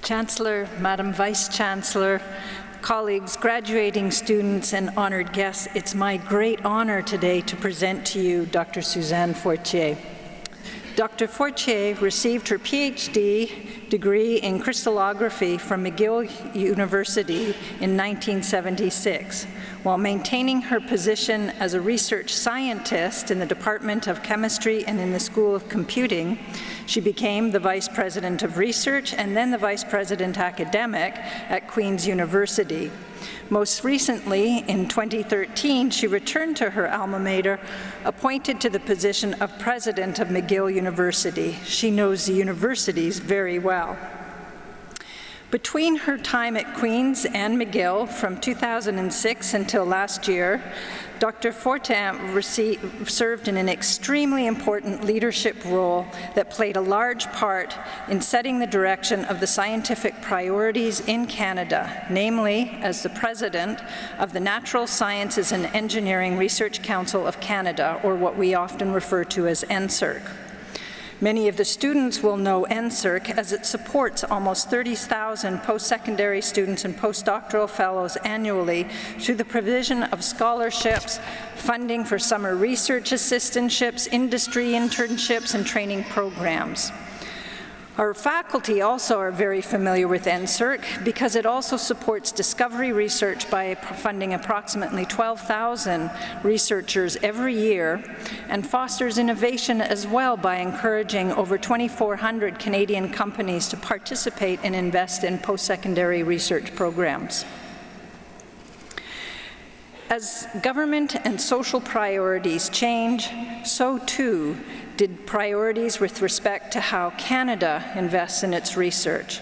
Chancellor, Madam Vice-Chancellor, colleagues, graduating students, and honored guests, it's my great honor today to present to you Dr. Suzanne Fortier. Dr. Fortier received her PhD degree in crystallography from McGill University in 1976. While maintaining her position as a research scientist in the Department of Chemistry and in the School of Computing, she became the Vice President of Research and then the Vice President Academic at Queen's University. Most recently, in 2013, she returned to her alma mater, appointed to the position of President of McGill University. She knows the universities very well. Between her time at Queen's and McGill from 2006 until last year, Dr. Fortier served in an extremely important leadership role that played a large part in setting the direction of the scientific priorities in Canada, namely as the President of the Natural Sciences and Engineering Research Council of Canada, or what we often refer to as NSERC. Many of the students will know NSERC as it supports almost 30,000 post-secondary students and postdoctoral fellows annually through the provision of scholarships, funding for summer research assistantships, industry internships, and training programs. Our faculty also are very familiar with NSERC because it also supports discovery research by funding approximately 12,000 researchers every year and fosters innovation as well by encouraging over 2,400 Canadian companies to participate and invest in post-secondary research programs. As government and social priorities change, so too did priorities with respect to how Canada invests in its research.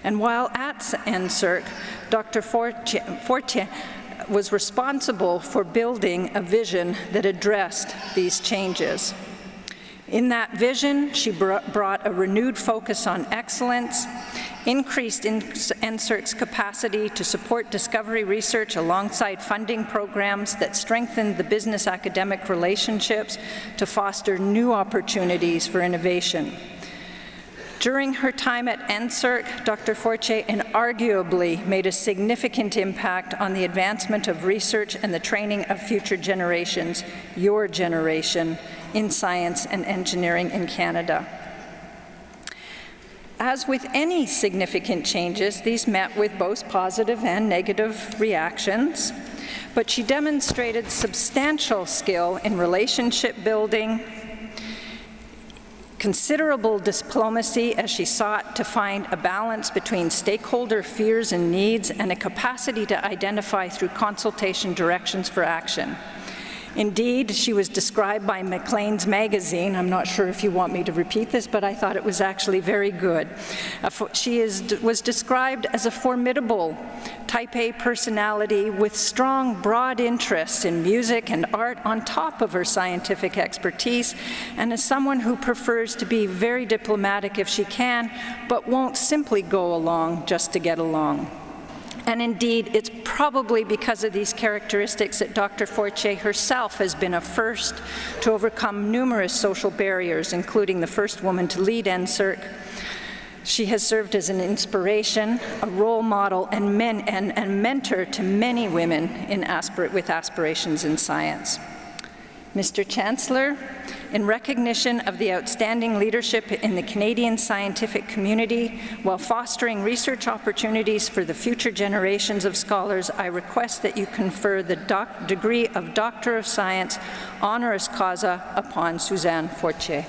And while at NSERC, Dr. Fortier was responsible for building a vision that addressed these changes. In that vision, she brought a renewed focus on excellence, increased NSERC's capacity to support discovery research alongside funding programs that strengthened the business-academic relationships to foster new opportunities for innovation. During her time at NSERC, Dr. Fortier inarguably made a significant impact on the advancement of research and the training of future generations, your generation, in science and engineering in Canada. As with any significant changes, these met with both positive and negative reactions, but she demonstrated substantial skill in relationship building, considerable diplomacy as she sought to find a balance between stakeholder fears and needs, and a capacity to identify through consultation directions for action. Indeed, she was described by Maclean's magazine, I'm not sure if you want me to repeat this, but I thought it was actually very good. She was described as a formidable type A personality with strong, broad interests in music and art on top of her scientific expertise, and as someone who prefers to be very diplomatic if she can, but won't simply go along just to get along. And indeed, it's probably because of these characteristics that Dr. Fortier herself has been a first to overcome numerous social barriers, including the first woman to lead NSERC. She has served as an inspiration, a role model, and mentor to many women with aspirations in science. Mr. Chancellor, in recognition of the outstanding leadership in the Canadian scientific community while fostering research opportunities for the future generations of scholars, I request that you confer the degree of Doctor of Science, honoris causa, upon Suzanne Fortier.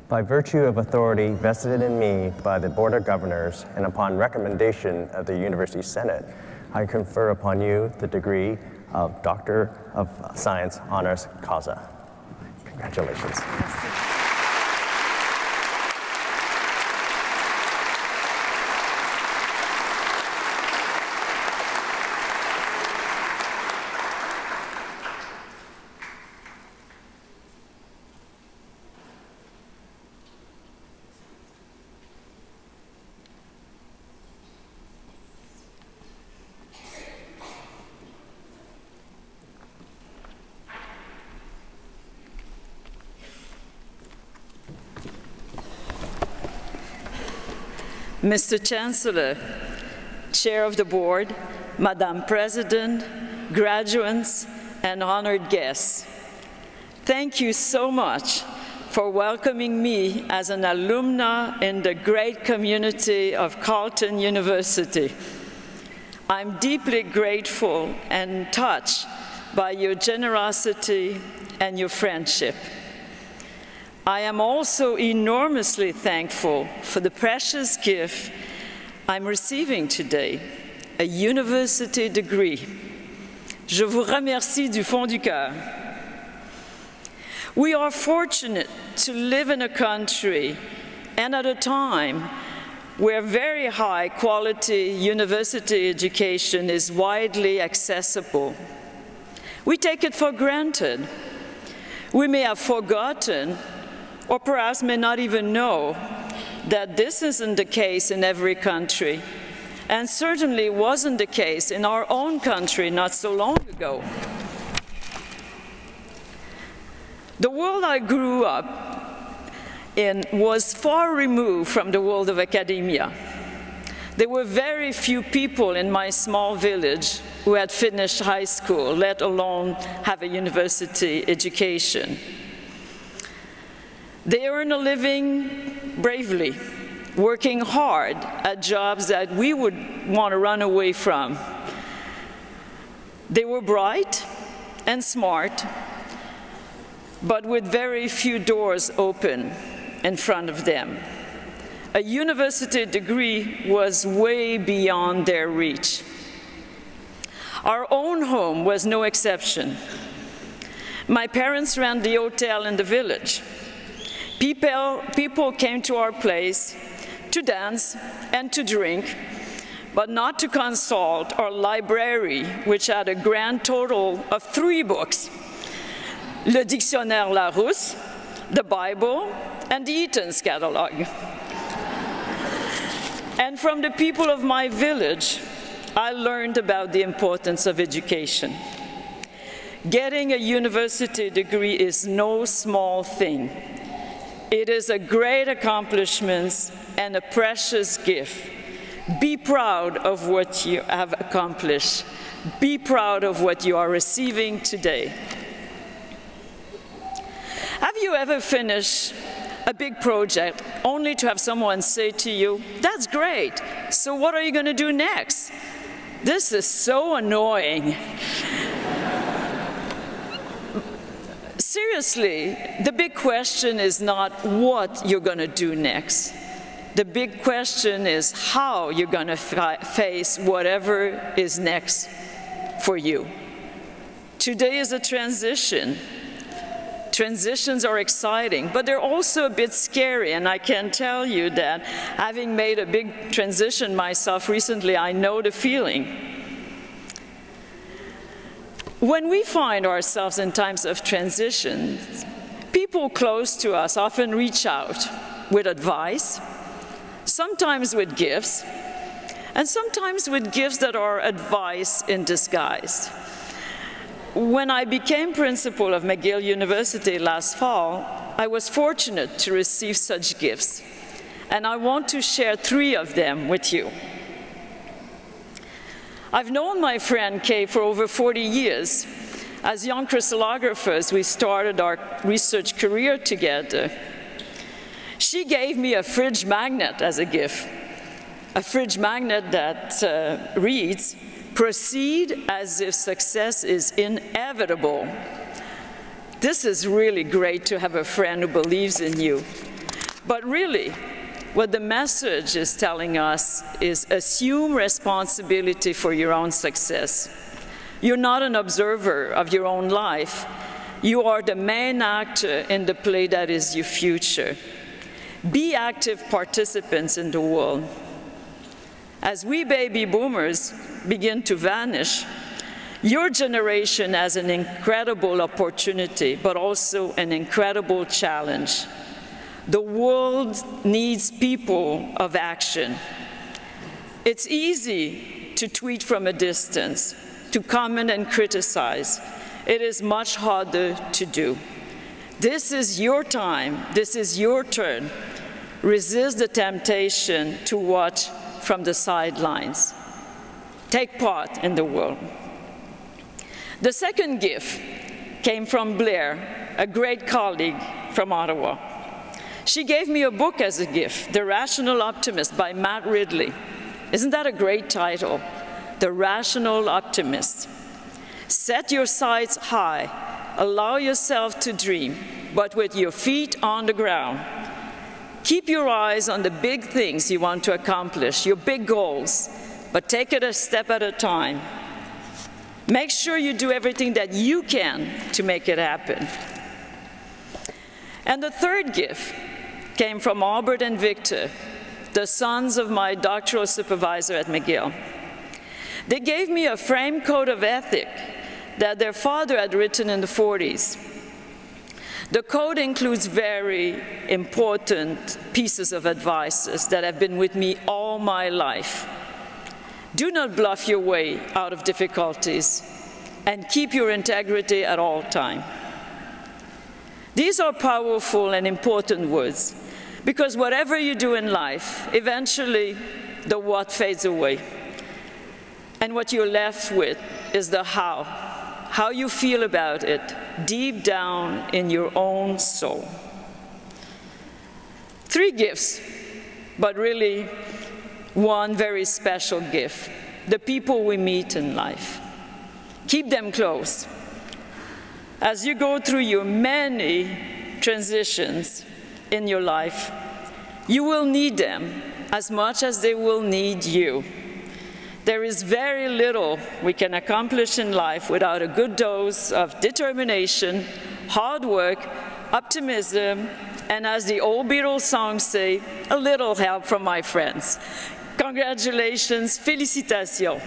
By virtue of authority vested in me by the Board of Governors and upon recommendation of the University Senate, I confer upon you the degree of Doctor of Science, honoris causa. Congratulations. Mr. Chancellor, Chair of the Board, Madam President, graduates, and honored guests, thank you so much for welcoming me as an alumna in the great community of Carleton University. I'm deeply grateful and touched by your generosity and your friendship. I am also enormously thankful for the precious gift I'm receiving today, a university degree. Je vous remercie du fond du cœur. We are fortunate to live in a country and at a time where very high quality university education is widely accessible. We take it for granted. We may have forgotten, or perhaps may not even know, that this isn't the case in every country, and certainly wasn't the case in our own country not so long ago. The world I grew up in was far removed from the world of academia. There were very few people in my small village who had finished high school, let alone have a university education. They earn a living bravely, working hard at jobs that we would want to run away from. They were bright and smart, but with very few doors open in front of them. A university degree was way beyond their reach. Our own home was no exception. My parents ran the hotel in the village. People came to our place to dance and to drink, but not to consult our library, which had a grand total of 3 books: Le Dictionnaire Larousse, the Bible, and the Eaton's catalog. And from the people of my village, I learned about the importance of education. Getting a university degree is no small thing. It is a great accomplishment and a precious gift. Be proud of what you have accomplished. Be proud of what you are receiving today. Have you ever finished a big project only to have someone say to you, "That's great, so what are you going to do next?" This is so annoying. Seriously, the big question is not what you're going to do next. The big question is how you're going to face whatever is next for you. Today is a transition. Transitions are exciting, but they're also a bit scary, and I can tell you that having made a big transition myself recently, I know the feeling. When we find ourselves in times of transition, people close to us often reach out with advice, sometimes with gifts, and sometimes with gifts that are advice in disguise. When I became principal of McGill University last fall, I was fortunate to receive such gifts, and I want to share 3 of them with you. I've known my friend Kay for over 40 years. As young crystallographers, we started our research career together. She gave me a fridge magnet as a gift, a fridge magnet that reads, "Proceed as if success is inevitable." This is really great to have a friend who believes in you. But really, what the message is telling us is assume responsibility for your own success. You're not an observer of your own life. You are the main actor in the play that is your future. Be active participants in the world. As we baby boomers begin to vanish, your generation has an incredible opportunity, but also an incredible challenge. The world needs people of action. It's easy to tweet from a distance, to comment and criticize. It is much harder to do. This is your time. This is your turn. resist the temptation to watch from the sidelines. Take part in the world. The second gift came from Blair, a great colleague from Ottawa. She gave me a book as a gift, The Rational Optimist by Matt Ridley. Isn't that a great title? The Rational Optimist. Set your sights high, allow yourself to dream, but with your feet on the ground. Keep your eyes on the big things you want to accomplish, your big goals, but take it a step at a time. Make sure you do everything that you can to make it happen. And the third gift came from Albert and Victor, the sons of my doctoral supervisor at McGill. They gave me a framed code of ethic that their father had written in the 40s. The code includes very important pieces of advice that have been with me all my life. Do not bluff your way out of difficulties, and keep your integrity at all times. These are powerful and important words, because whatever you do in life, eventually the what fades away. And what you're left with is the how you feel about it, deep down in your own soul. 3 gifts, but really one very special gift, the people we meet in life. Keep them close. As you go through your many transitions in your life, you will need them as much as they will need you. There is very little we can accomplish in life without a good dose of determination, hard work, optimism, and as the old Beatles songs say, a little help from my friends. Congratulations, félicitations.